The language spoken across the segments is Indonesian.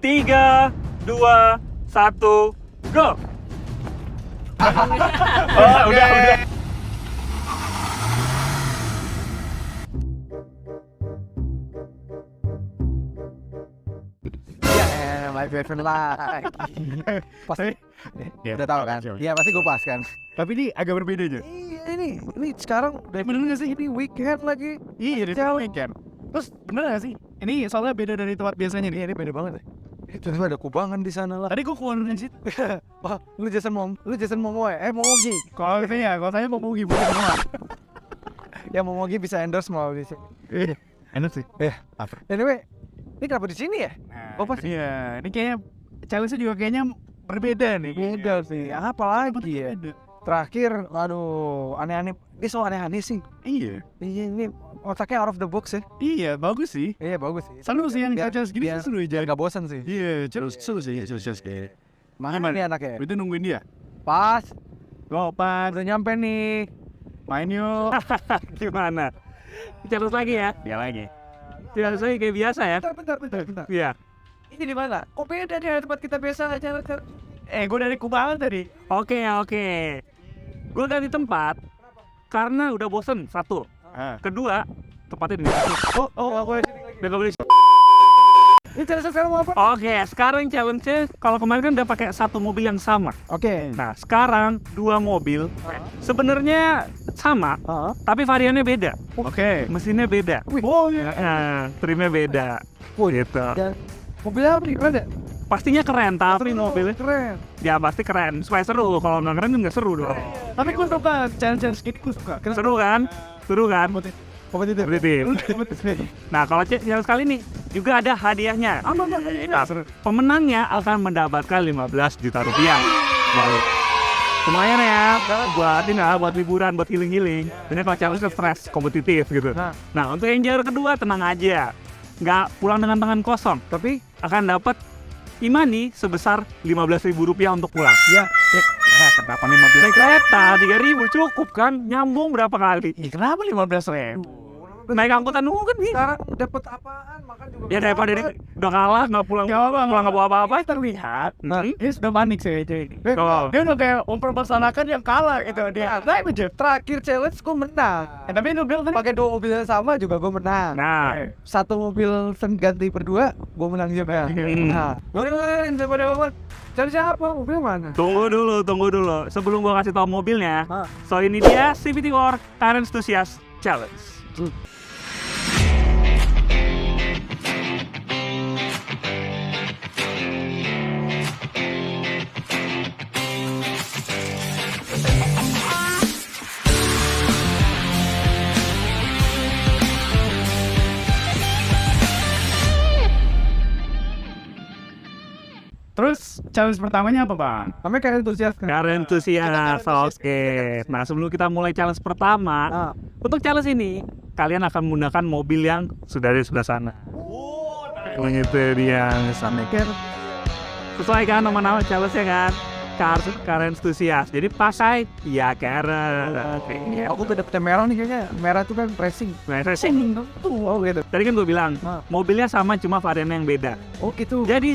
3, 2, 1, go. Udah. Ya, my favorite lagi. Pasti udah tahu kan? Iya pasti gue pas kan. Tapi ini agak berbeda aja. Iya ini sekarang bener nggak sih ini weekend lagi? Iya, dari weekend. Terus bener gak sih? Ini soalnya beda dari tempat biasanya nih. Ini beda banget. Itu ada kubangan di sana lah. Tadi gue keluar dari situ. Wah, lu Jason Momoe ya? Momogi. Kalau saya mau gimana semua. Ya Momogi bisa endorse mau di sini. Enak sih. Apa? Anyway, ini kenapa di sini ya? Oh pas. Iya, ini kayaknya challenge-nya juga kayaknya berbeda nih. Beda sih. Apa lagi ya? Terakhir, aduh, aneh-aneh. Dia so aneh-aneh sih. Iya. Iya, ini otaknya out of the box ya. Iya, bagus sih. Iya, bagus sih. Seru sih yang Biar- challenge gini biar- seru aja. biar gak bosan sih. Iya, seru sih. Mana nih anaknya? Itu nungguin dia. Pas, Gopan, udah nyampe nih. main yuk. Gimana? Challenge lagi ya? Dia lagi. Challenge lagi kayak biasa ya? Bentar. Iya. Ini di mana? Kok beda dari tempat kita biasa aja? Gue dari Kubangan tadi. Oke. Gue ganti tempat karena udah bosen, satu. Kedua, tempatnya di aku Biar gak boleh. ini challenge sekarang mau apa? Oke, sekarang challenge-nya kalau kemarin kan udah pakai satu mobil yang sama. Oke. Nah, sekarang dua mobil sebenarnya sama, tapi variannya beda. Oke. Mesinnya beda. Oh iya. Trimnya beda. Gitu. Dan mobilnya apa nih? Ada? Pastinya keren, tapi mobilnya Keren. ya pasti keren. Supaya seru. Kalau nggak keren nggak seru dong. Tapi gue suka challenge gini, gue suka. Seru kan? Kompetitif. Kompetitif. Nah, kalau challenge kali ini juga ada hadiahnya. Nah, pemenangnya akan mendapatkan 15 juta rupiah. Wow. Lumayan ya, buat liburan, buat healing. Ini kalau challenge stres, kompetitif gitu. Nah, untuk yang juara kedua tenang aja, nggak pulang dengan tangan kosong, tapi akan dapat imani sebesar 15.000 rupiah untuk pulang. Ya. Kenapa 15? Naik kereta 3.000 cukup kan? Nyambung berapa kali? Kenapa 15.000? Naik angkutan umum kan bisa. Sekarang dapat apaan? Makan juga. Ya daripada udah kalah nggak pulang, nggak bawa apa-apa, terlihat. Dia sudah panik sih ini. Oh. Dia udah kayak mempersanakan yang kalah gitu. Dia naik aja. Terakhir challenge gue menang. Tapi lu bilang tadi Pakai dua mobil yang sama juga gue menang. Nah, Satu mobil ganti berdua, gue menang juga. Nah, boleh daripada mobil. Cari siapa? Mobil mana? tunggu dulu. Sebelum gua kasih tau mobilnya, so ini dia CVT War Car Enthusiast Challenge. terus challenge pertamanya apa, Bang? Namanya kayak antusias kan? Car Enthusiast, oke. Nah, sebelum kita mulai challenge pertama, untuk challenge ini kalian akan menggunakan mobil yang sudah ada di sebelah sana. Itu dia misalnya. Sesuai kan nama-nama challenge-nya kan? Car Enthusiast. Jadi pakai ya Karen. Aku udah dapet merah nih kayaknya. Merah tuh kan racing. Racing. Oh gitu. Tadi kan gue bilang, mobilnya sama cuma variannya yang beda. Oh gitu. Jadi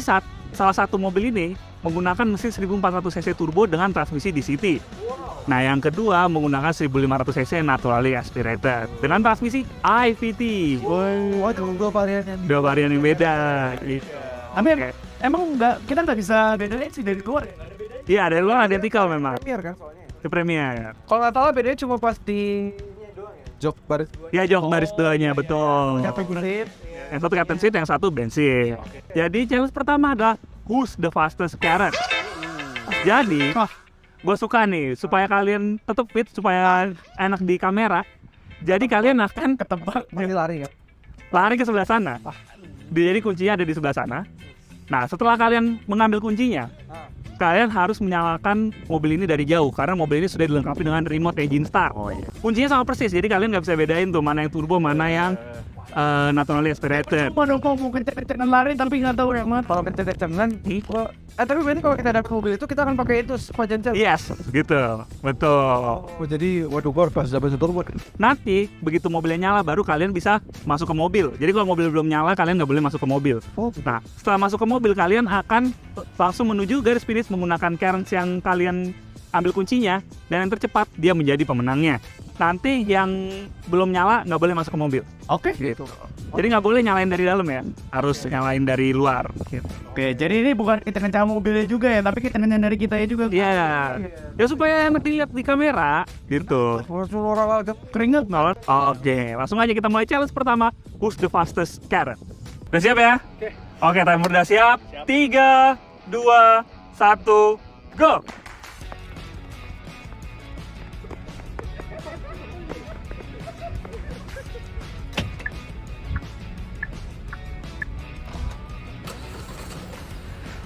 salah satu mobil ini menggunakan mesin 1400 cc turbo dengan transmisi DCT. Nah, yang kedua menggunakan 1500 cc naturally aspirated dengan transmisi IVT. Waduh, dua varian. Dua varian yang beda. Tapi emang kita nggak bisa bedain sih dari luar. Iya, dari luar identical memang. Premier kan soalnya. Itu Premier. Kalau nggak salah bedanya cuma pas di jok baris. Ya, jok baris duanya betul. Capek gunain. Yang satu captain seat, yang satu bensin. Jadi challenge pertama adalah who's the fastest Karen. Jadi, gue suka nih supaya kalian tetap fit, supaya enak di kamera. Jadi kalian akan Ketebak. Ini lari ya. lari ke sebelah sana. Jadi kuncinya ada di sebelah sana. Nah, setelah kalian mengambil kuncinya, kalian harus menyalakan mobil ini dari jauh karena mobil ini sudah dilengkapi dengan remote engine start. Kuncinya sama persis, jadi kalian nggak bisa bedain tuh mana yang turbo, mana yang naturally aspirated. Waduh, kok mau kenceng-kencengan lari tapi nggak tahu yang mana. Kalau kenceng-kencengan, tapi berarti kalau kita ada mobil itu kita akan pakai itu sepanjang jam. Yes, gitu, betul. Oh, jadi waduh gua harus double turbo. Nanti begitu mobilnya nyala baru kalian bisa masuk ke mobil. Jadi kalau mobil belum nyala kalian nggak boleh masuk ke mobil. Nah, setelah masuk ke mobil kalian akan langsung menuju garis finish menggunakan cairns yang kalian ambil kuncinya, dan yang tercepat dia menjadi pemenangnya. Nanti yang belum nyala nggak boleh masuk ke mobil. Oke. Gitu. Jadi nggak boleh nyalain dari dalam ya, harus nyalain dari luar. Gitu. Oke, jadi ini bukan kenceng-kenceng mobilnya juga ya, tapi kenceng dari kita ya juga. Iya, ya supaya enak dilihat di kamera, gitu. Keringet malah. Oke, langsung aja kita mulai challenge pertama. Who's the fastest Karen? Udah siap ya? Oke, timer udah siap. 3, 2, 1, go!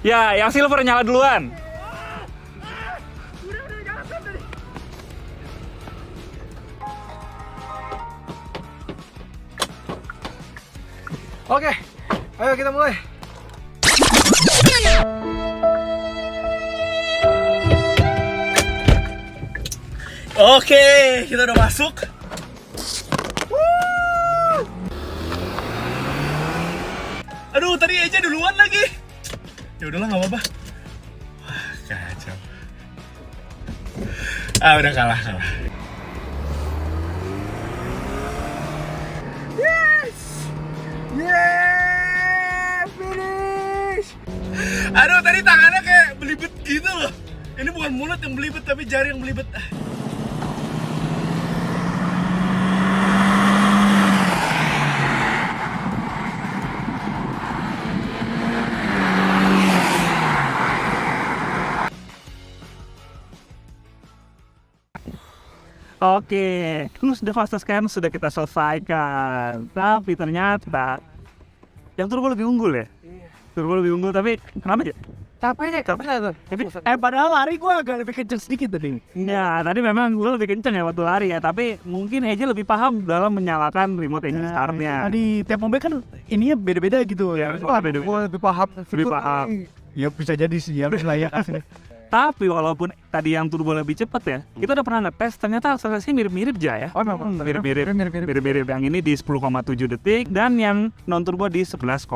Ya, yang silver nyala duluan. Oke, ayo kita mulai. Oke, kita udah masuk. Aduh, tadi aja duluan lagi. Ya udahlah, nggak apa-apa. Wah, kacau. Udah kalah. Yes! Yeah! Finish! Aduh, tadi tangannya kayak belibet gitu loh. Ini bukan mulut yang belibet, tapi jari yang belibet. Oke, terus the fastest Karen sudah kita selesaikan. Tapi ternyata yang turbo lebih unggul ya. Turbo lebih unggul, tapi kenapa ya? Capeknya tuh. Tapi Padahal lari gue agak lebih kenceng sedikit tadi. ya, tadi memang lu lebih kenceng ya waktu lari ya. Tapi mungkin Eja lebih paham dalam menyalakan remote engine startnya. Tadi tiap mobil kan ininya beda-beda gitu ya. Wah, gua lebih paham. Lebih paham. Ya bisa jadi sih, ya layak. Tapi walaupun tadi yang turbo lebih cepat ya, kita udah pernah ngetes, ternyata akselerasinya mirip-mirip aja ya. Oh, memang Mirip-mirip. Yang ini di 10,7 detik dan yang non turbo di 11,5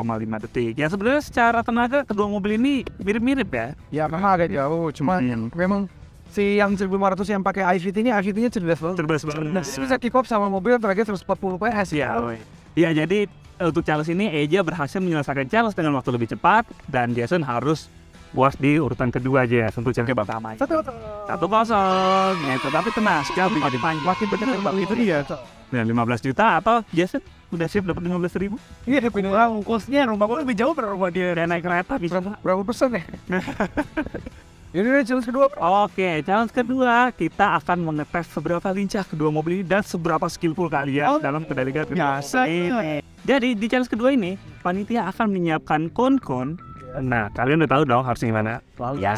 detik. Ya sebenarnya secara tenaga kedua mobil ini mirip-mirip ya. Ya memang agak jauh, cuma memang si yang 1500 yang pakai IVT-nya cerdas banget. Cerdas banget. Nah, bisa kick off sama mobil terakhir 140 PS Ya, ya jadi untuk challenge ini Eja berhasil menyelesaikan challenge dengan waktu lebih cepat dan Jason harus puas di urutan kedua aja untuk challenge pertama. 1-0. Ya, tapi tenang, sekali makin bener itu dia. Dan 15 juta atau Jason udah siap dapat 15.000? Iya, orang ongkosnya rumah gue lebih jauh dari rumah dia. Udah naik kereta bisa. Berapa persen ya? Ini challenge kedua. Oke, challenge kedua kita akan mengetes seberapa lincah kedua mobil ini dan seberapa skillful kalian dalam kendalikan biasa ini. Jadi di challenge kedua ini panitia akan menyiapkan kon-kon. Nah, kalian udah tahu dong harus gimana? Ya,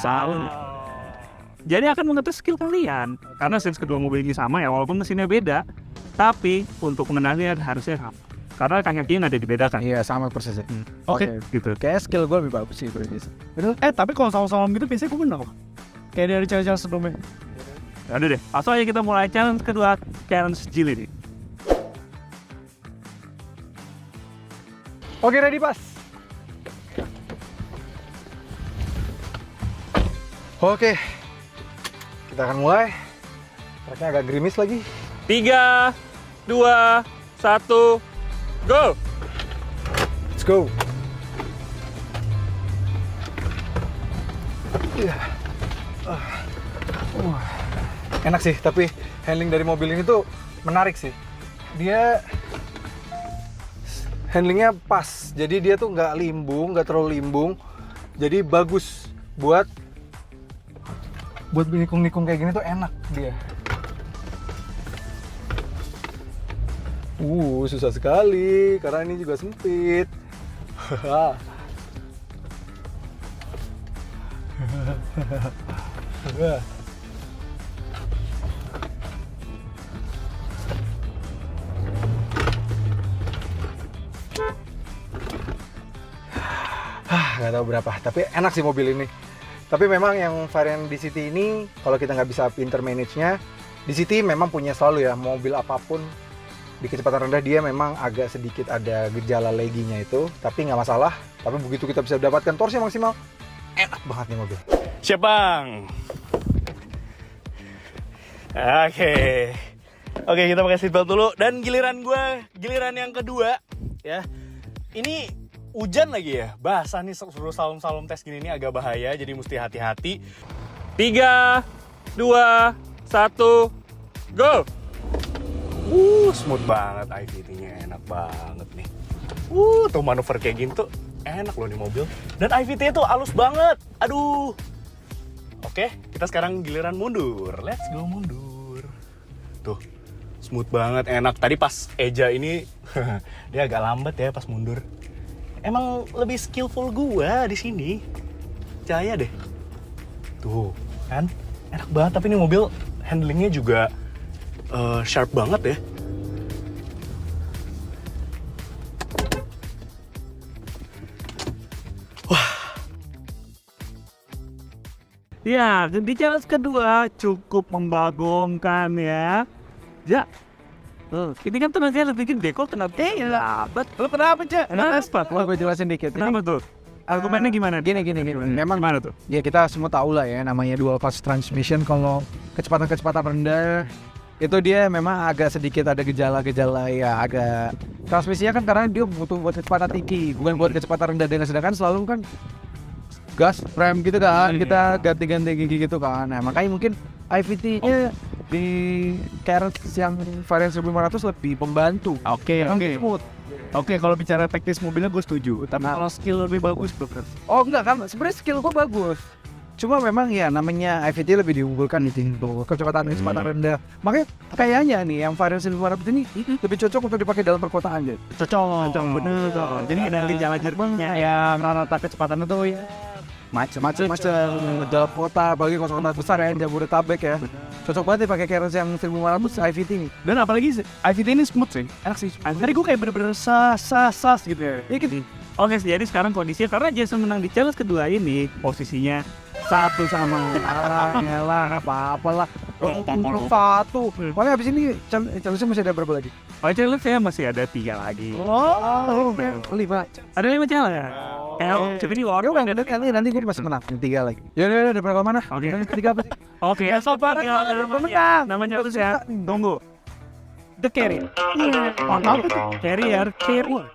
jadi akan mengetes skill kalian karena sense kedua mobil ini sama ya, walaupun mesinnya beda, tapi untuk mengenalinya harusnya sama. Karena kaki-kakinya nggak ada dibedakan. Iya, sama persis. Oke, gitu. Kayak skill gue lebih bagus sih. Betul. Tapi kalau sama-sama gitu biasanya gue menang. Kayak dari challenge sebelumnya. Udah deh, langsung aja kita mulai challenge kedua, challenge agility. Oke, ready pas. Oke, kita akan mulai. Tracknya agak gerimis lagi. 3, 2, 1, go! Let's go. Enak sih, tapi handling dari mobil ini tuh menarik sih. Dia handlingnya pas, jadi dia tuh nggak limbung, nggak terlalu limbung. Jadi bagus buat nikung-nikung kayak gini tuh enak dia. Susah sekali karena ini juga sempit. nggak tahu berapa. Tapi enak sih mobil ini. Tapi memang yang varian DCT ini kalau kita nggak bisa pinter manage-nya, DCT memang punya selalu ya mobil apapun di kecepatan rendah dia memang agak sedikit ada gejala laggy-nya itu, tapi nggak masalah. Tapi begitu kita bisa dapatkan torsi maksimal, enak banget nih mobil. Siap bang. Oke, kita pakai seatbelt dulu. Dan giliran yang kedua ya. Ini hujan lagi ya, basah nih, suruh salom tes gini nih agak bahaya, jadi mesti hati-hati. 3, 2, 1, go! Smooth banget, IVT-nya enak banget nih. Tuh manuver kayak gini tuh enak loh nih mobil. Dan IVT-nya tuh halus banget, aduh. Oke, kita sekarang giliran mundur. Let's go mundur. Tuh, smooth banget, enak. Tadi pas Eja ini dia agak lambat ya pas mundur. Emang lebih skillful gua di sini. Percaya deh. Tuh, kan? Enak banget, tapi ini mobil handlingnya juga sharp banget ya. Ya, di challenge kedua cukup membagongkan ya. Ya, ini kan tenaganya lebih gede, kok tenaga lambat. Lo kenapa, Cak? Kenapa? Wah, gue jelasin dikit. Kenapa tuh? Argumennya gimana? Gini. Memang mana tuh? Ya kita semua tahu lah ya, namanya dual clutch transmission. Kalau kecepatan rendah itu dia memang agak sedikit ada gejala-gejala ya, agak transmisinya kan karena dia butuh buat kecepatan tinggi, bukan buat kecepatan rendah. Dan sedangkan selalu kan gas rem gitu kan, kita ganti-ganti gigi gitu kan. Nah makanya mungkin IVT-nya di Carrot yang varian 1500 lebih membantu. Oke. Smooth. Oke, kalau bicara teknis mobilnya gue setuju. Tapi kalau skill lebih bagus, bro. Oh enggak kan, sebenarnya skill gue bagus. Cuma memang ya namanya IVT lebih diunggulkan di kecepatan rendah. Makanya kayaknya nih yang varian 1500 ini lebih cocok untuk dipakai dalam perkotaan. Cocok, bener. Jadi ada jalan-jalannya yang rata-rata kecepatannya tuh ya macam dalam kota, bagi kota besar ya, Jabodetabek ya. Cocok banget pakai Carrot yang 1500 IVT ini. Dan apalagi IVT ini smooth sih, enak sih. Tadi gue kayak bener-bener sas gitu ya. Iya gitu. Oke, jadi sekarang kondisinya karena Jason menang di challenge kedua ini, posisinya satu sama lah, apa-apa lah. Satu. Paling habis ini challenge-nya masih ada berapa lagi? Oh, challenge saya masih ada 3 lagi. Oh, 5. Ada 5 challenge. Jadi ini Ya udah, nanti gue masih menang 3 lagi. Ya udah, berapa mana? Oke. Ketiga apa sih? Oke, sobat pemenang. Namanya apa sih ya? Tunggu. The Carrier. Carrier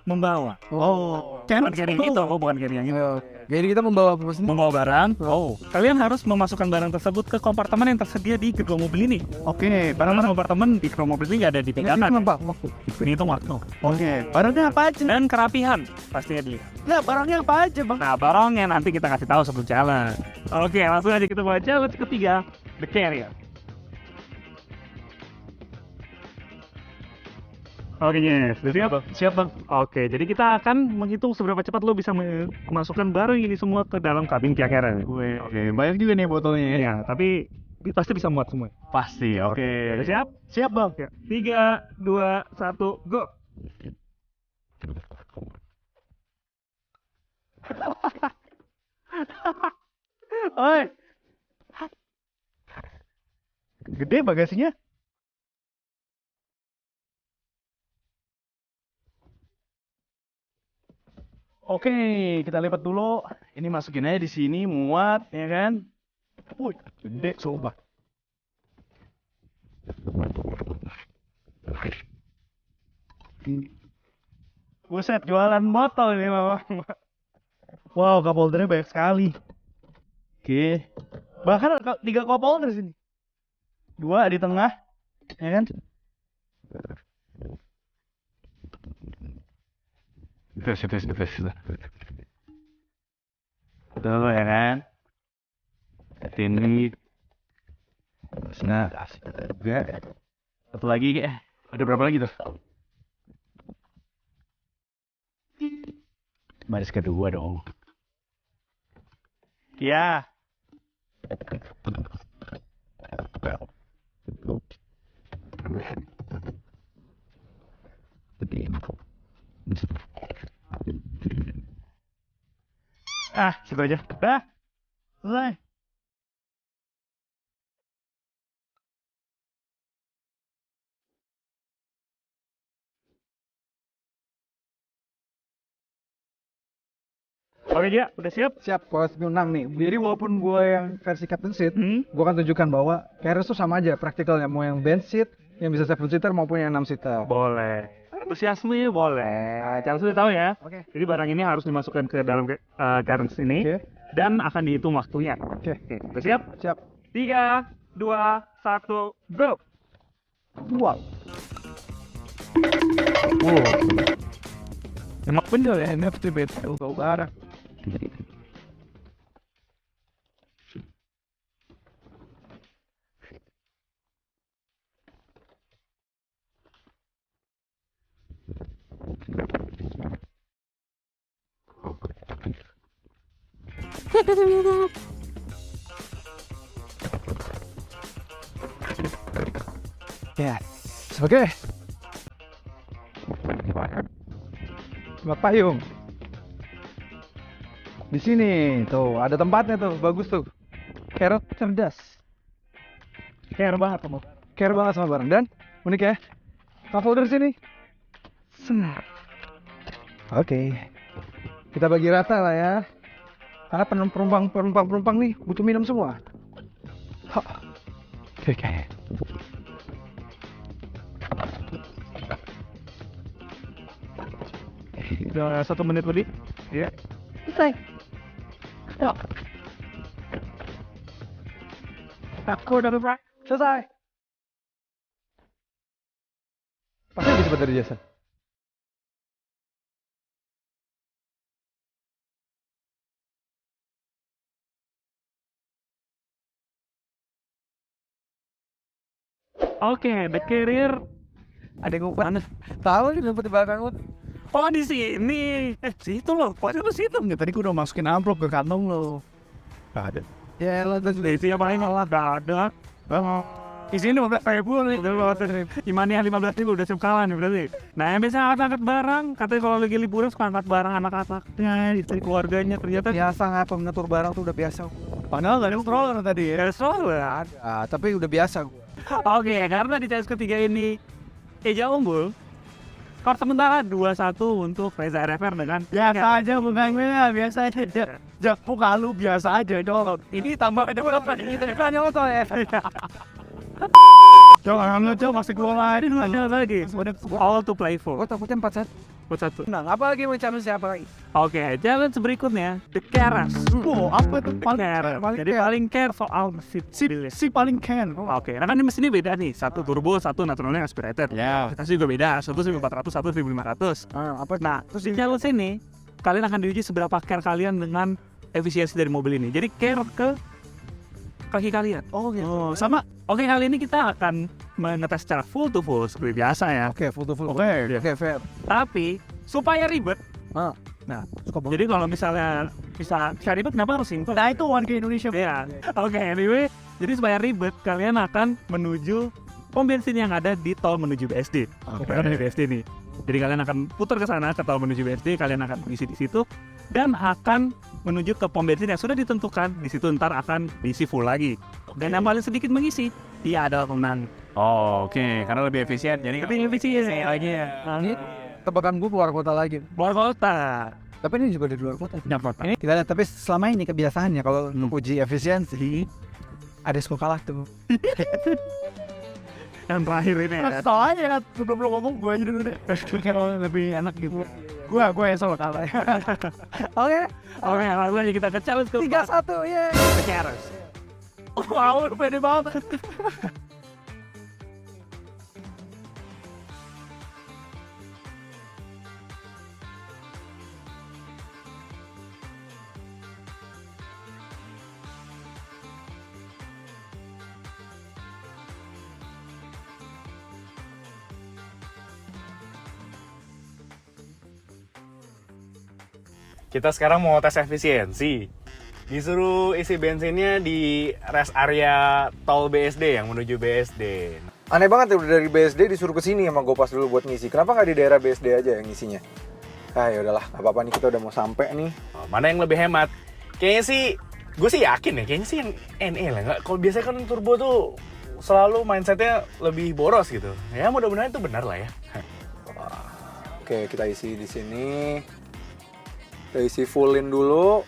membawa. Oh. Carrier itu, bukan carrier yang itu. Jadi kita membawa apa sih? Membawa barang. Kalian harus memasukkan barang tersebut ke kompartemen yang tersedia di gerbong mobil ini. Oke, barang kompartemen di gerbong mobil ini nggak ada di pegangan. Ini itu waktu. Oke, barangnya apa aja? Dan kerapihan pastinya dia. Nah, barangnya apa aja, Bang? Nah, barangnya nanti kita kasih tahu sebelum challenge. Oke, langsung aja kita baca challenge ketiga, The Carrier. Oke, yes. Siap bang. Oke, jadi kita akan menghitung seberapa cepat lo bisa memasukkan barang ini semua ke dalam kabin Carrier. Oke, banyak juga nih botolnya. Ya, tapi pasti bisa muat semua. Pasti, oke. Siap? Siap bang. 3, 2, 1, go. Oi. Gede bagasinya. Oke, kita lipat dulu. Ini masukin aja di sini, muat, ya kan? Wih, gede, sumpah. Buset, jualan botol ini, Mama. Wow, cup holdernya banyak sekali. Oke. Bahkan ada 3 cup holder sini. 2 di tengah, ya kan? Terus. Tuh ya kan. Sini. Nah, juga. Satu lagi kayak. Ada berapa lagi tuh? Baris kedua dong. Ya. Situ aja. Dah. Selesai. Oke dia, udah siap? Siap, kalau menang nih. Jadi walaupun gue yang versi captain seat, Hmm? gue akan tunjukkan bahwa Keres tuh sama aja praktikalnya. Mau yang bench seat, yang bisa 7 seater maupun yang 6 seater. Boleh. Antusiasme boleh. Nah, cara sudah tahu ya. Oke. Jadi barang ini harus dimasukkan ke dalam carriage ini Oke. dan akan dihitung waktunya. Oke. Udah siap? Siap. 3, 2, 1, go! Wow. Emak bener ya NFT betul barang. Yes. Oke. Buat payung. Di sini tuh ada tempatnya tuh, bagus tuh. Carrot cerdas. Care banget kamu. Care banget sama barang dan unik ya. Cup holder sini. Senar. Oke. Kita bagi rata lah ya. Karena penumpang nih butuh minum semua. Oke. Udah 1 menit lebih. Iya. Selesai. Yuk. Aku udah berapa? Selesai. Pasti lebih cepat dari jasa. Oke, the carrier. Ada yang mana? Tahu nih dapat di belakang lu. Oh di sini. Situ loh. Kok itu situ? Nggak, tadi gua udah masukin amplop ke kantong lo. Gak ada. Ya lo terus Di sini apa ini malah gak ada. Di sini 15.000 nih. Imani yang 15.000 udah siap kalah nih berarti. Nah yang biasa angkat barang, katanya kalau lagi liburan suka angkat barang anak-anaknya, istri keluarganya, ternyata biasa ngapa mengatur barang tuh udah biasa. padahal gak ada controller tadi ya. Soalnya. Ah, tapi udah biasa gua. Oke, karena di tes ketiga ini Eja unggul. Skor sementara 2-1 untuk Reza RFR dengan Biasa aja bukan gue lah, biasa aja. Jago kalau biasa aja dong. ini tambah ada berapa? Ini kan nyotol ya. Jangan ngejauh masih keluar lagi. Ada lagi. All to play for. Gua takutnya 4-1. Buat satu. Nah, apa lagi mau challenge siapa lagi? Oke, challenge berikutnya The Keras. Oh, apa tuh Care. Jadi care. paling care soal mesin. Si paling can. Oke, nah kan ini mesinnya beda nih. Satu turbo, satu naturalnya aspirated. Ya. Kita juga beda. Satu 1400, satu 1500. Apa? Nah, terus di challenge ini kalian akan diuji seberapa care kalian dengan efisiensi dari mobil ini. Jadi care ke kaki kalian. Oh gitu. Oh, sama. Oke, kali ini kita akan mengetes secara full to full seperti biasa ya. Oke, full to full. Oke. Oke, fair. Tapi supaya ribet. Ah. Nah, Suka banget. jadi kalau misalnya bisa ribet, kenapa harus simple? Nah itu warga Indonesia. Ya. Oke, anyway, jadi supaya ribet kalian akan menuju pom bensin yang ada di tol menuju BSD. Oke. Ada di BSD nih. Jadi kalian akan putar ke sana ke tol menuju BSD, kalian akan isi di situ dan akan menuju ke pom bensin yang sudah ditentukan. Di situ ntar akan diisi full lagi. Dan yang paling sedikit mengisi, dia adalah pemenang. Oh, oke, karena lebih efisien. Jadi Tapi efisien lagi ya. Nah, ini Tebakan gua keluar kota lagi. luar kota. Tapi ini juga di luar kota. Dapat. Ini kita lihat, tapi selama ini kebiasaannya kalau uji efisiensi ada suka kalah tuh. Yang terakhir ini ya. Soalnya sebelum lo ngomong gue aja dulu deh. Kalau lebih enak gitu. Gue yang selalu kalah. Oke, Oke, langsung aja kita ke challenge ke 3-1 ya. Keras. Wow, pede banget. Kita sekarang mau tes efisiensi. Disuruh isi bensinnya di rest area tol BSD yang menuju BSD. Aneh banget ya, udah dari BSD disuruh ke sini sama Gopas dulu buat ngisi. Kenapa nggak di daerah BSD aja yang ngisinya? Ah ya udahlah, nggak apa-apa nih, kita udah mau sampai nih. Mana yang lebih hemat? kayaknya sih gue sih yakin ya, kayaknya sih yang NE lah. Nggak, kalau biasanya kan turbo tuh selalu mindsetnya lebih boros gitu. Ya mudah-mudahan itu benar lah ya. Oke, kita isi di sini. Kita isi fullin dulu.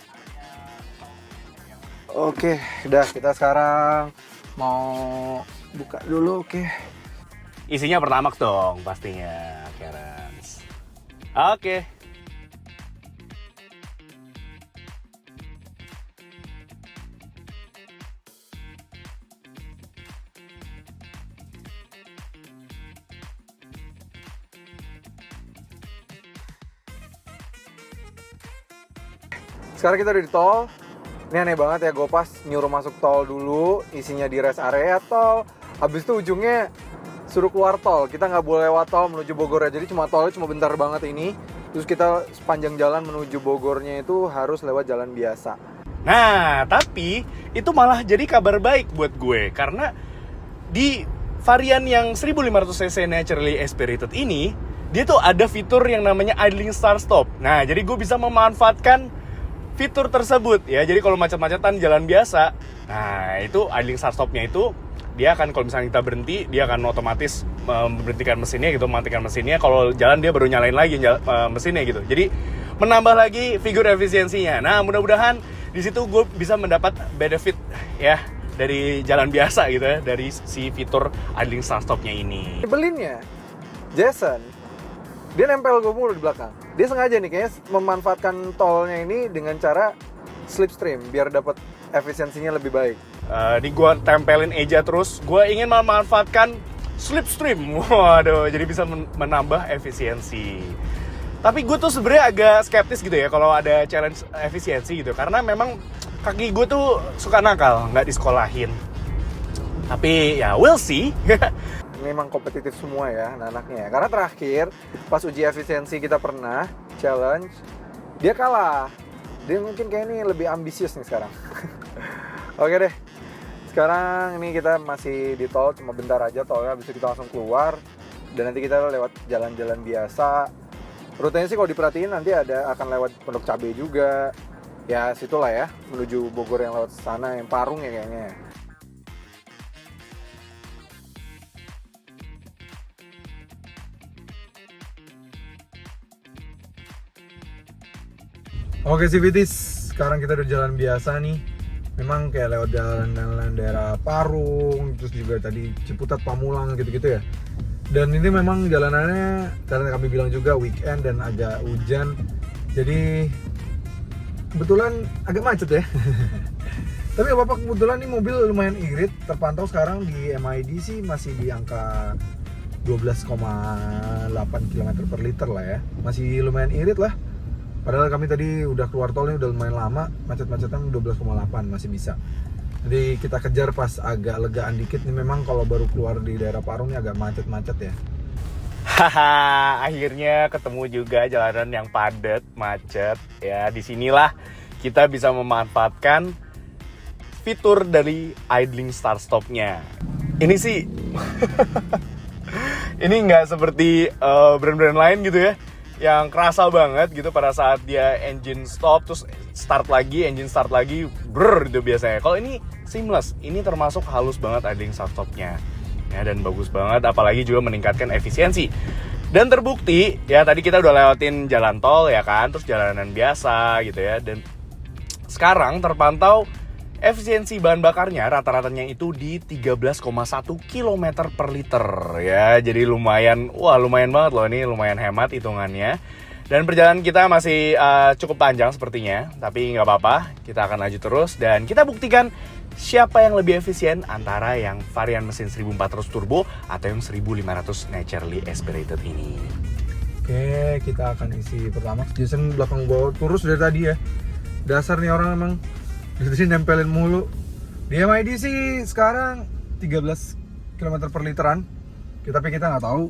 Oke, udah kita sekarang mau buka dulu. Oke. Isinya Pertamax dong pastinya, Kerens. Oke. Sekarang kita udah di tol. Ini aneh banget ya, Gopas nyuruh masuk tol dulu, isinya di rest area tol. Habis itu ujungnya suruh keluar tol. Kita nggak boleh lewat tol menuju Bogor ya. Jadi tolnya cuma bentar banget ini. Terus kita sepanjang jalan menuju Bogornya itu harus lewat jalan biasa. Nah, tapi itu malah jadi kabar baik buat gue. Karena di varian yang 1500cc Naturally Aspirated ini, dia tuh ada fitur yang namanya idling start stop. Nah, jadi gue bisa memanfaatkan fitur tersebut ya. Jadi kalau macet-macetan jalan biasa, nah itu idling start stopnya itu dia akan, kalau misalnya kita berhenti, dia akan otomatis memberhentikan mesinnya gitu, mematikan mesinnya. Kalau jalan dia baru nyalain lagi mesinnya gitu. Jadi menambah lagi figur efisiensinya. Nah, mudah-mudahan di situ gue bisa mendapat benefit ya dari jalan biasa gitu ya, dari si fitur idling start stopnya ini. Belinnya Jason, dia nempel gue mulu di belakang. Dia sengaja nih kayaknya memanfaatkan tolnya ini dengan cara slipstream biar dapat efisiensinya lebih baik. Ini gue tempelin eja terus. Gue ingin memanfaatkan slipstream. Waduh, jadi bisa menambah efisiensi. Tapi gue tuh sebenarnya agak skeptis gitu ya kalau ada challenge efisiensi gitu, karena memang kaki gue tuh suka nakal, nggak disekolahin. Tapi ya we'll see. Memang kompetitif semua ya anak-anaknya. Karena terakhir pas uji efisiensi kita pernah challenge, dia kalah. Dia mungkin kayak ini lebih ambisius nih sekarang. Oke deh. Sekarang ini kita masih di tol, cuma bentar aja tolnya, habis itu kita langsung keluar. Dan nanti kita lewat jalan-jalan biasa. Rutenya sih kalau diperhatiin nanti akan lewat Pondok Cabe juga. Ya situlah ya, menuju Bogor yang lewat sana, yang Parung ya kayaknya. Oke Civities, sekarang kita udah jalan biasa nih. Memang kayak lewat jalan-jalan daerah Parung, terus juga tadi Ciputat, Pamulang gitu-gitu ya. Dan ini memang jalanannya, karena kami bilang juga weekend dan agak hujan, jadi kebetulan agak macet ya. Tapi gak apa-apa, kebetulan nih mobil lumayan irit. Terpantau sekarang di MID sih masih di angka 12,8 km per liter lah ya. Masih lumayan irit lah. Padahal kami tadi udah keluar tolnya udah lumayan lama, macet-macetan 12,8 masih bisa. Jadi kita kejar pas agak legaan dikit nih, memang kalau baru keluar di daerah Parung ini agak macet-macet ya. Haha, akhirnya ketemu juga jalanan yang padat, macet. Ya, disinilah kita bisa memanfaatkan fitur dari idling start stopnya. Ini sih, ini nggak seperti brand-brand lain gitu ya, yang kerasa banget gitu pada saat dia engine stop terus start lagi, engine start lagi, brrr gitu biasanya. Kalau ini seamless, ini termasuk halus banget idling start stopnya ya, dan bagus banget, apalagi juga meningkatkan efisiensi. Dan terbukti ya, tadi kita udah lewatin jalan tol ya kan, terus jalanan biasa gitu ya, dan sekarang terpantau efisiensi bahan bakarnya rata-ratanya itu di 13,1 km per liter ya. Jadi lumayan, lumayan banget loh, ini lumayan hemat hitungannya. Dan perjalanan kita masih cukup panjang sepertinya, tapi nggak apa-apa, kita akan lanjut terus dan kita buktikan siapa yang lebih efisien antara yang varian mesin 1400 turbo atau yang 1500 naturally aspirated ini. Oke, kita akan isi pertama. Jason belakang gua terus dari tadi ya. Dasar nih orang emang. Di sini nempelin mulu. Di MID sih sekarang 13 km per literan. Tapi kita nggak tahu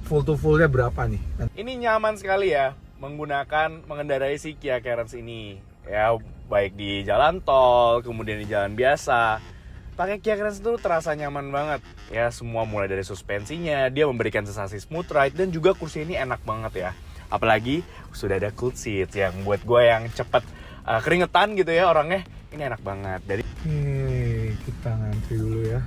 full to fullnya berapa nih. Ini nyaman sekali ya mengendarai si Kia Carens ini. Ya, baik di jalan tol, kemudian di jalan biasa. Pakai Kia Carens itu terasa nyaman banget. Ya, semua mulai dari suspensinya, dia memberikan sensasi smooth ride, dan juga kursi ini enak banget ya. Apalagi sudah ada cool seats yang buat gue yang cepet keringetan gitu ya orangnya. Ini enak banget. Dari kita ngantri dulu ya.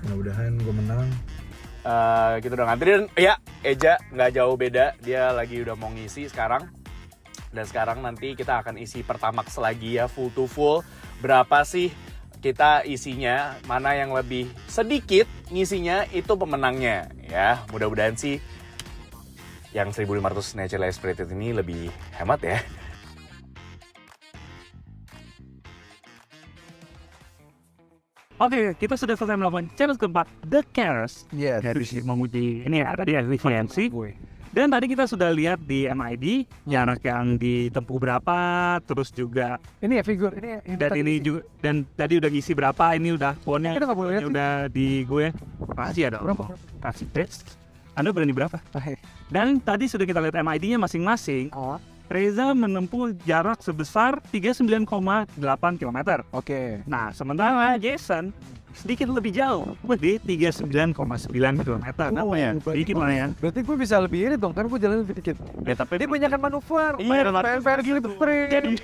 Mudah-mudahan gue menang. Kita udah ngantri dan ya Eja nggak jauh beda, dia lagi udah mau ngisi sekarang. Dan sekarang nanti kita akan isi Pertamax lagi ya, full to full. Berapa sih kita isinya, mana yang lebih sedikit ngisinya itu pemenangnya ya. Mudah-mudahan sih yang 1500 Naturally Aspirated ini lebih hemat ya. Oke, kita sudah selesai melakukan challenge keempat, The Cares. Yes. Dari menguji ini ya, tadi efisiensi. Dan tadi kita sudah lihat di MID, jarak yang ditempuh berapa, terus juga Ini ya figur, ini dan ini juga, dan tadi udah ngisi berapa, ini udah ponnya, Kita nggak boleh lihat ini sih. udah di gue. Kasih ada berapa? Kasih tes. Anda berani berapa? Dan tadi sudah kita lihat MID-nya masing-masing. Reza menempuh jarak sebesar 39,8 km. Oke. Nah, sementara Jason sedikit lebih jauh, di 39,9 km. Oh ya. Sedikit lah ya. Berarti gue bisa lebih ini dong, kan gue jalan lebih dikit. Ya, tapi Dia banyakan manuver, Iya, main gitu sprint.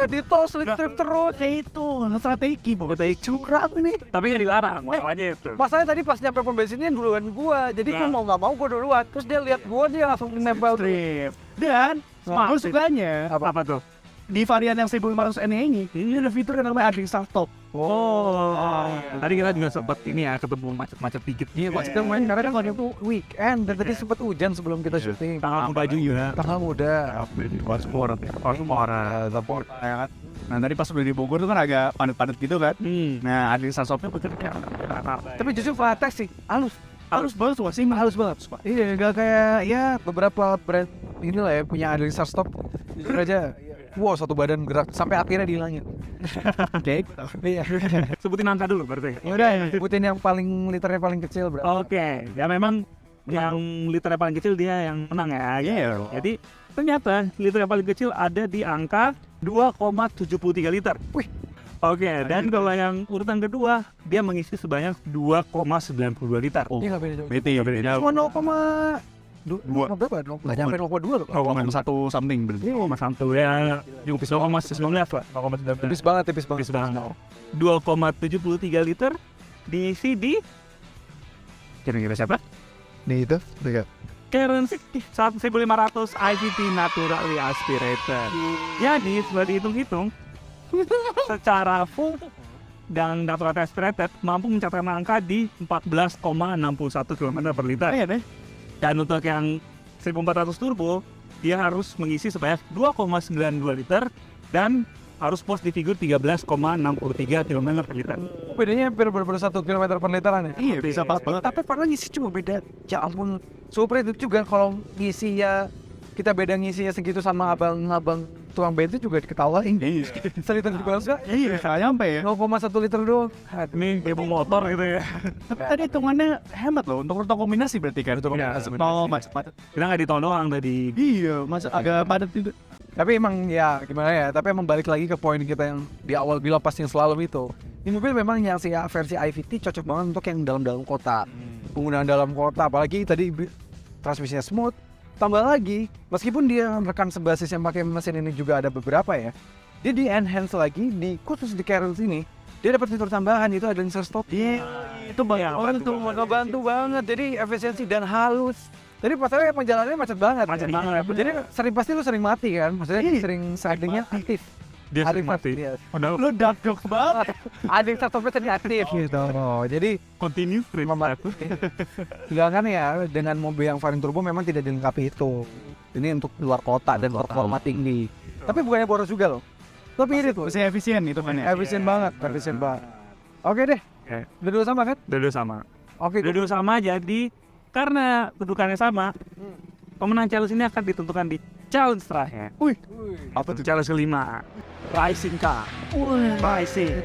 Di tol slip trip terus. Ya itu, strategi pokoknya curang nih. tapi nggak dilarang, makanya itu. Masalahnya tadi pas nyampe pom bensinnya duluan gua, jadi gua mau nggak mau gua duluan. Terus dia lihat gua, dia langsung nempel. Trip. Dan Wah, aku sukanya Apa tuh? di varian yang 1500 ini ada fitur yang namanya Adring Start Stop. Oh, tadi kita juga sempat ini ya ketemu macet-macet dikit. Iya, pas kita main karena kan waktu itu weekend dan tadi sempat hujan sebelum kita syuting. Tanggal baju juga. Tanggal muda. Paspor. Support. Ya kan? Nah tadi pas udah di Bogor tuh kan agak padat-padat gitu kan. Nah Adring Start Stopnya bekerja. Tapi justru Vatex sih halus. Halus banget suka sih, halus banget suka. Iya, nggak kayak ya beberapa brand inilah ya punya Adling Start Stop. Jujur aja, wow satu badan gerak sampai akhirnya dihilangin. Oke. Iya. Sebutin angka dulu berarti. Ya udah, sebutin yang paling liternya paling kecil berapa? Oke, ya memang yang liternya paling kecil dia yang menang ya. Iya. Jadi ternyata liter yang paling kecil ada di angka 2,73 liter. Wih. Oke, dan kalau yang urutan kedua dia mengisi sebanyak 2,92 liter. Iya nggak beda jauh. BT ya beda. Cuma 0,2 berapa? Nggak nyampe 0,2 loh. 0,1 something berarti. Ini Mas Santu ya, juga 0,19 lah, 0,19. Tipis banget, tipis banget. Tipis banget. 2,73 liter diisi di kira-kira siapa? Nih itu, lihat. Karen 1500 IVT Naturally Aspirated. Jadi setelah dihitung-hitung secara full dan Naturally Aspirated mampu mencatatkan angka di 14,61 km per liter. Iya deh. Dan untuk yang 1400 turbo dia harus mengisi sebanyak 2,92 liter dan harus pos di figur 13,63 km per liter. Bedanya hampir 1 km per literan ya? Iya bisa pas banget. Tapi pernah ngisi cuma beda. Ya ampun. Super itu juga kalau ngisi ya kita beda ngisinya segitu sama abang-abang tukang bensin juga diketawain. Iya. Seliter juga enggak? Iya, nggak nyampe ya. 0,1 liter doang. Ini kayak motor gitu ya. Tapi tadi hitungannya hemat loh untuk rute kombinasi berarti kan. Iya, Oh, macet-macet. Kita nggak ditol doang tadi. Iya, masa agak padat juga. Tapi emang ya gimana ya, tapi emang balik lagi ke poin kita yang di awal bilang pas yang selalu itu. Ini mobil memang yang versi IVT cocok banget untuk yang dalam kota. Penggunaan dalam kota, apalagi tadi transmisinya smooth. Tambah lagi, meskipun dia rekan sebasis yang pakai mesin ini juga ada beberapa ya, dia di enhance lagi, di khusus di Carols ini, dia dapat fitur tambahan itu ada sensor stop. Iya, itu banyak. Oh itu ngebantu banget, jadi efisiensi dan halus. Jadi pasalnya emang jalannya macet banget. Macet banget. Jadi pasti lu sering mati kan, maksudnya sering slidingnya aktif. Dia Aktif sering mati. Iya. Udah Lu dark jokes banget. Ada yang stopnya tadi aktif gitu. Oh, jadi continue frame sedangkan ya dengan mobil yang varian turbo memang tidak dilengkapi itu. Ini untuk luar kota dan performa tinggi. Tapi bukannya boros juga loh. Tapi ini tuh Masih efisien itu kan ya. efisien banget, efisien banget. Oke deh. Oke. Udah dulu sama kan? Dua sama. Oke. Dua sama, jadi karena kedudukannya sama, pemenang challenge ini akan ditentukan di challenge terakhir. Wih, Apa tuh? Challenge kelima, Rising Car. Rising.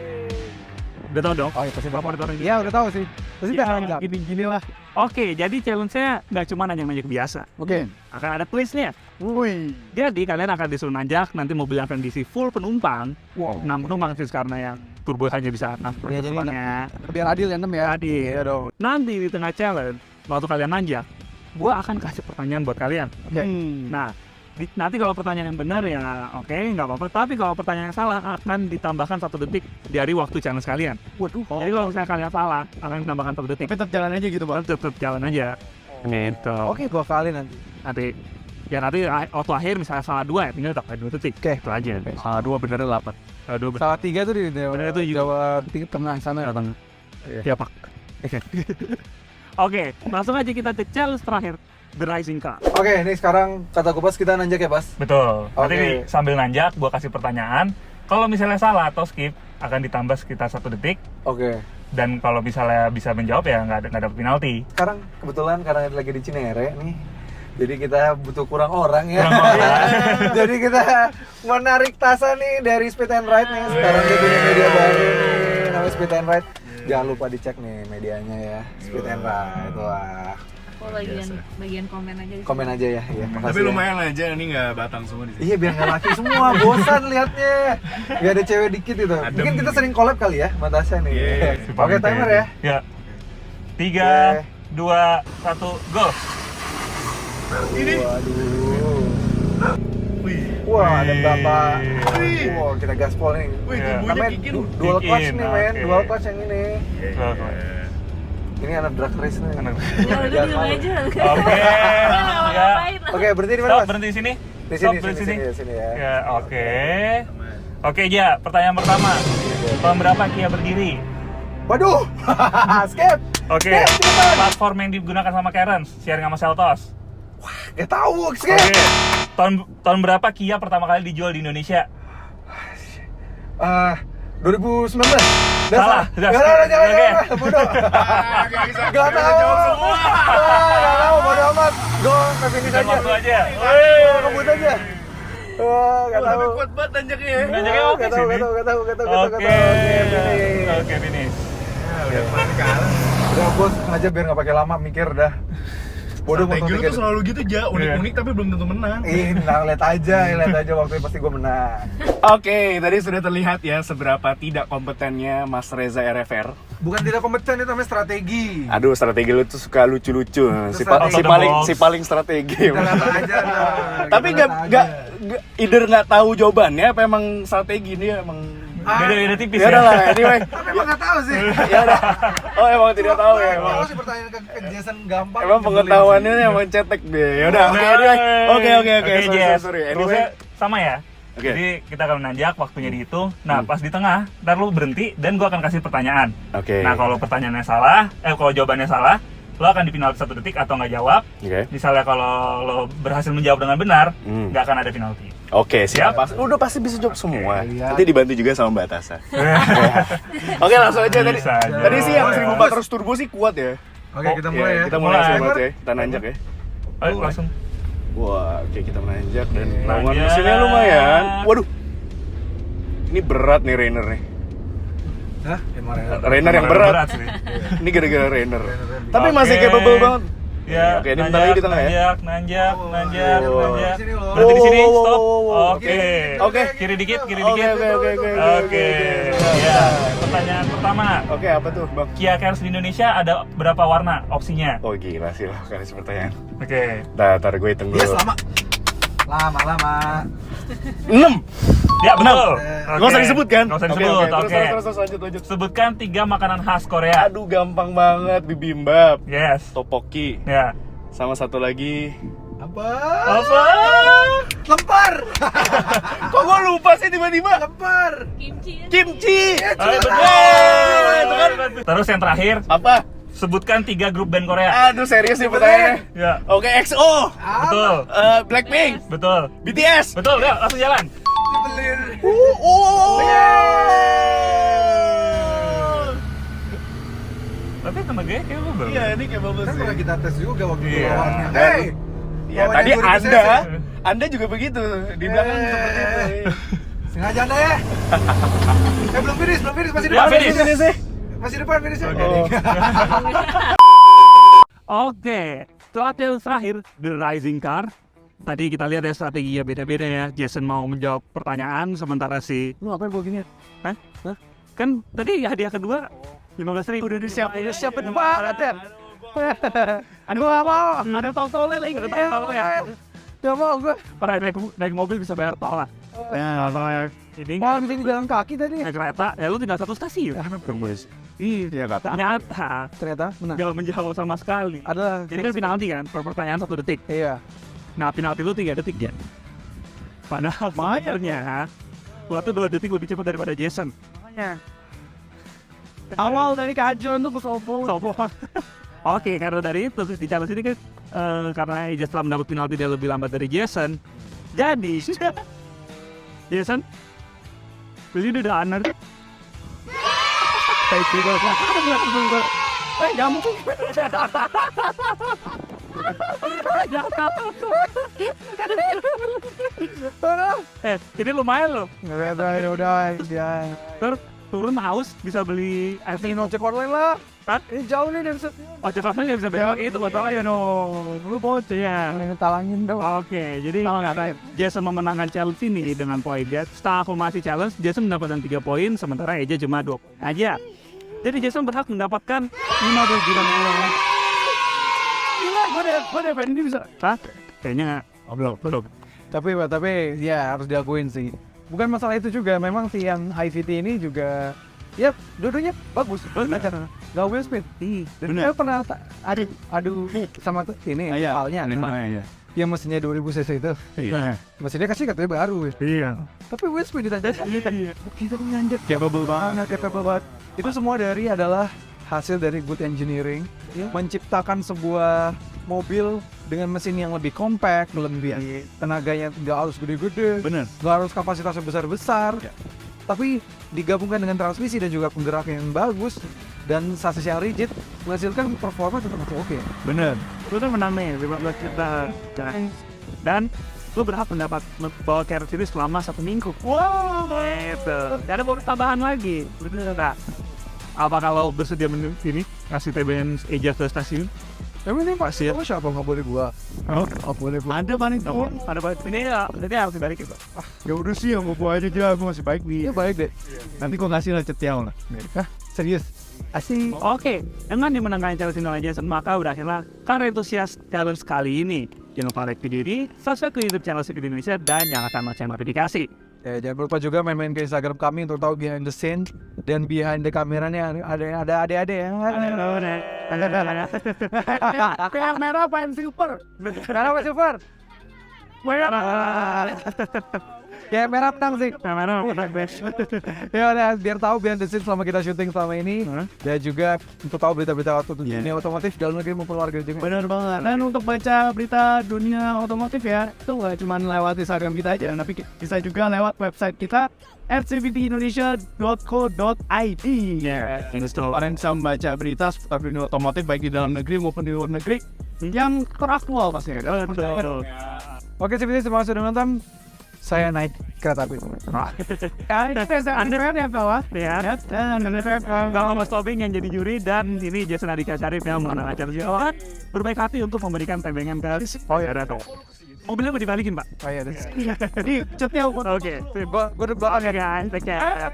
Udah tau dong? Oh iya pasti Bapak udah tau ini? Iya udah tahu sih. Pasti Ya, udah anggap. gini lah. Oke, jadi challenge-nya nggak cuma nanjak-nanjak biasa. Oke. Akan ada twistnya. Wih. Jadi kalian akan disuruh nanjak, nanti mobil akan diisi full penumpang. Wow. 6 penumpang sih karena yang turbo hanya bisa 6 Ya, jadi pertanyaan. biar adil ya 6 ya. Adil. Ya dong. Nanti di tengah challenge, waktu kalian nanjak, gue akan kasih pertanyaan buat kalian. Oke. Nah, nanti kalau pertanyaan yang benar ya oke, nggak apa-apa. Tapi kalau pertanyaan yang salah akan ditambahkan 1 detik dari waktu challenge kalian. Waduh. Jadi kalau misalnya kalian salah, akan ditambahkan 1 detik. Tapi tetap jalan aja gitu bang. Tetap jalan aja. Gitu. Oke, 2 kali nanti. Nanti waktu akhir misalnya salah 2 ya tinggal tambah 2 detik. Oke. Itu aja. Salah 2 benernya 8. Salah 2 bener. Salah 3 tuh di Bener itu juga. Jawa tengah sana. Datang. Ya pak. Oke, langsung aja kita ke challenge terakhir, The Rising Car. Oke, ini sekarang kata Kubas kita nanjak ya, Bas. Betul. Nanti Oke. sambil nanjak, gua kasih pertanyaan. Kalau misalnya salah atau skip, akan ditambah sekitar 1 detik. Oke. Dan kalau misalnya bisa menjawab ya nggak ada penalti. Sekarang kebetulan karena lagi di Cinere nih, jadi kita butuh kurang orang ya. Kurang orang. Jadi kita menarik Tasa nih dari Speed and Ride nih. Sekarang dia punya media baru nih, namanya Speed and Ride. Jangan lupa dicek nih medianya ya, Speed and Ride. Wah, Oh, bagian komen aja. komen aja ya. Iya, makasih. Tapi ya. lumayan aja, ini nggak batang semua di sini. Iya, biar nggak laki semua, bosan lihatnya. Gak ada cewek dikit itu. Adem. Mungkin kita sering collab kali ya, sama Tasya nih. Iya. Oke, timer ya. Ya. 3, 2, 1, go. Waduh. Wih. Wah, ada berapa? Wih. Wah, kita gaspol nih. Wih, Iya. turbonya Namanya kikin. dual clutch Kikin, nih, men. oke. Dual clutch yang ini. Ini anak drag race nih. Anak- Ya udah Jangan diem malu. aja. Oke. Ya. Oke, berhenti di mana, Stop, Mas? berhenti di sini. Di Stop, sini, berhenti sini, sini ya. Ya, oke. Oke, Ja, pertanyaan pertama. Tahun berapa Kia berdiri? Waduh, skip. Oke. Skip, cepetan. Platform yang digunakan sama Cairns, sharing sama Seltos. Gak tahu, skip. Oke. Tahun berapa Kia pertama kali dijual di Indonesia? 2019. Salah. Gak tahu, jangan, Oke. bodoh. Gak tahu. Gak tahu, bodoh amat. Gue ke finish Dan aja. waktu aja. Gue kebut aja. Wah, gak tahu. Tapi kuat banget tanjaknya ya. Nanjaknya oke Gak tahu, sini. gak tahu, gak tahu, gak tahu. Oke. finish. Oke, finish. Udah kemarin kalah. Udah, bos, sengaja biar gak pakai lama mikir dah. Bodoh Santai mau gitu mikir. tuh selalu gitu aja, unik-unik tapi belum tentu menang. Nah, lihat aja waktunya pasti gue menang. Oke, tadi sudah terlihat ya seberapa tidak kompetennya Mas Reza RFR. Bukan tidak kompeten, itu namanya strategi. Aduh, strategi lu tuh suka lucu-lucu. strategi. Si paling strategi. Kita lihat aja lah. Tapi Kita nggak lihat aja. either nggak tahu jawabannya apa emang strategi dia emang. Beda-beda tipis Ya ya. udah lah, anyway. Tapi emang nggak tahu sih. Ya udah. Oh emang tidak tahu ya. Tahu Emang, sih pertanyaan ke Jason gampang. emang pengetahuannya emang cetek deh. Ya udah. Oke, anyway. Oke. Jess. Sorry. Terusnya Anyway. sama ya. Oke. Jadi kita akan menanjak, waktunya dihitung. Nah, pas di tengah, ntar lu berhenti dan gua akan kasih pertanyaan. Oke. Nah, kalau pertanyaannya salah, kalau jawabannya salah, lo akan dipinalti 1 detik atau nggak jawab. Oke. Misalnya kalau lo berhasil menjawab dengan benar, Hmm. nggak akan ada penalti. Oke, siap. Siap. Udah pasti bisa jawab semua. Lihat. Nanti dibantu juga sama Mbak Tasa. Oke, langsung aja tadi. Bisa aja. Tadi sih yang 1400 turbo sih kuat ya. Oke, kita mulai ya. Kita mulai Mulai. langsung aja ya. Kita nanjak ya. Ayo, langsung. Wah, oke kita menanjak dan lawan Nanjak. mesinnya lumayan. Waduh. Ini berat nih Rainer nih. Hah? Rainer yang berat. sih. Ini gara-gara Rainer. Tapi masih Oke. capable banget. Ya, Oke, ini bentar lagi di tengah ya. nanjak. Oh. Berhenti di Oh, sini, oh, stop. oh, oh. Oke. Oke. Kiri dikit. Oke. Oke. Ya, pertanyaan pertama. Oke, apa tuh, Bang? Kia Cairns di Indonesia ada berapa warna opsinya? Oh, gila sih lah kasih pertanyaan. Oke. Ntar gue hitung dulu. Yes, lama. 6. Ya, betul. Nggak usah disebut kan? Nggak usah disebut. Oke. Terus lanjut. Sebutkan 3 makanan khas Korea. Aduh, gampang banget. Bibimbap, Yes. topoki, Ya. sama satu lagi. Apa? Apa? Lempar. Kok gue lupa sih tiba-tiba? Lempar. Kimchi. Ayo, betul. Itu kan. Terus yang terakhir, Apa? sebutkan 3 grup band Korea. Aduh, serius nih pertanyaannya. Ya. Oke, EXO, Betul. Blackpink, Betul. BTS. Betul, ya, langsung jalan. Tapi sama gue kayak lu belum. Iya, ini kayak bagus Kan sih. pernah kita tes juga waktu itu Iya. lawannya. Dan- Hey. Ya, lawannya tadi 2000 Anda, cc. Anda juga begitu. Di belakang seperti itu. Sengaja Anda ya. Belum finish, masih Ya, depan. finish. Masih depan finishnya. Oh. Oke, strategi terakhir, The Rising Car. Tadi kita lihat ya strateginya beda-beda ya. Jason mau menjawab pertanyaan, sementara si... Lu apa yang gini? Hah? Kan tadi hadiah kedua 15.000. Udah siap banget ya. Aduh gak mau, ada tol-tolnya lagi. Gak mau gue. Para naik mobil bisa bayar tol lah. Ya, tolnya. Ini Malah bisa jalan kaki tadi. naik kereta, ya lu tinggal 1 stasiun. Iya kata. Ternyata Menang. gak menjauh sama sekali. Ada. Jadi kan penalti kan, per pertanyaan 1 detik. Iya. Nah penalti lu 3 detik ya. Padahal sebenarnya gua tuh 2 detik lebih cepat daripada Jason. Awal dari kehancuran tuh kesombong. Oke, karena dari itu terus di challenge ini kan karena Ija setelah mendapat penalti dia lebih lambat dari Jason. Jadi Jason beli udah honor. Kayak gitu. Gak mungkin. Ini lumayan loh. Udah. Terus turun haus bisa beli air Ini ojek online lah. Kan? Jauh nih dari Ojek online nggak bisa beli itu buat ya no. Lu bocah ya. Ini talangin dong. Oke, jadi Jason memenangkan challenge ini dengan poin dia. Setelah akumulasi challenge, Jason mendapatkan 3 poin, sementara Eja cuma 2 poin aja. Jadi Jason berhak mendapatkan 15 juta rupiah. Gila, gue deh ini bisa. Hah? Kayaknya belum. Tapi ya harus diakuin sih. Bukan masalah itu juga, memang si yang IVT ini juga ya dua-duanya bagus. Gak Will Smith. Dan saya pernah adu sama tuh ini halnya yang mesinnya 2000 cc itu. Mesinnya kasih katanya baru. Iya. Tapi Will Smith ditanya kita nyanjak capable banget. Itu semua adalah hasil dari good engineering, menciptakan sebuah mobil dengan mesin yang lebih compact, lebih tenaganya tidak harus gede-gede, nggak harus kapasitasnya besar-besar, tapi digabungkan dengan transmisi dan juga penggerak yang bagus dan sasis yang rigid menghasilkan performa tetap masih oke. Bener. Lu tuh menang nih 15 juta. Dan lu berhak mendapat bawa carrot ini selama 1 minggu. Wow. Gitu. Dan ada bonus tambahan lagi. Bener nggak? Apa kalau bersedia ini kasih TBN Eja ke stasiun? Tapi ini pasti ya, siapa nggak boleh gua? Oh, Boleh gua. ada panik. Ada panik. Ini ya, nanti harus dibalikin Pak. Ya udah sih, yang gue aja dia, gue masih baik nih. Iya baik deh. Nanti gue kasih lah cetiau lah. Serius. Asik. Oke, dengan dimenangkan challenge ini oleh Jason, maka berakhirlah Car Enthusiast Challenge kali ini. Jangan lupa like video ini, subscribe ke YouTube channel Speed Indonesia, dan nyalakan lonceng notifikasi. Ya, jangan lupa juga main-main ke Instagram kami untuk tahu behind the scene dan behind the kameranya ada adik-adik ya. Kayak merah apa yang silver? Merah apa silver? Ya merah menang sih. Kamera udah best. Ya udah biar tahu behind the scene selama kita syuting selama ini. Dan juga untuk tahu berita-berita dunia otomotif dalam negeri maupun luar negeri juga. Benar banget. Dan untuk baca berita dunia otomotif ya, itu nggak cuma lewat Instagram kita aja, tapi bisa juga lewat website kita cvtindonesia.co.id. Ya, Kalian bisa membaca berita seputar dunia otomotif baik di dalam negeri maupun di luar negeri yang teraktual pastinya. Oke, terima kasih sudah nonton. Saya naik kereta api. Anda yang bawah, Ya, kalau Mas Tobing yang jadi juri dan ini Jason Adika Syarif yang mengenal acara silakan berbaik hati untuk memberikan tembengan ke Oh ya, ada. mobilnya mau dibalikin Pak. Oh iya, jadi cetnya Oke, Gua udah belakang ya. guys, take care.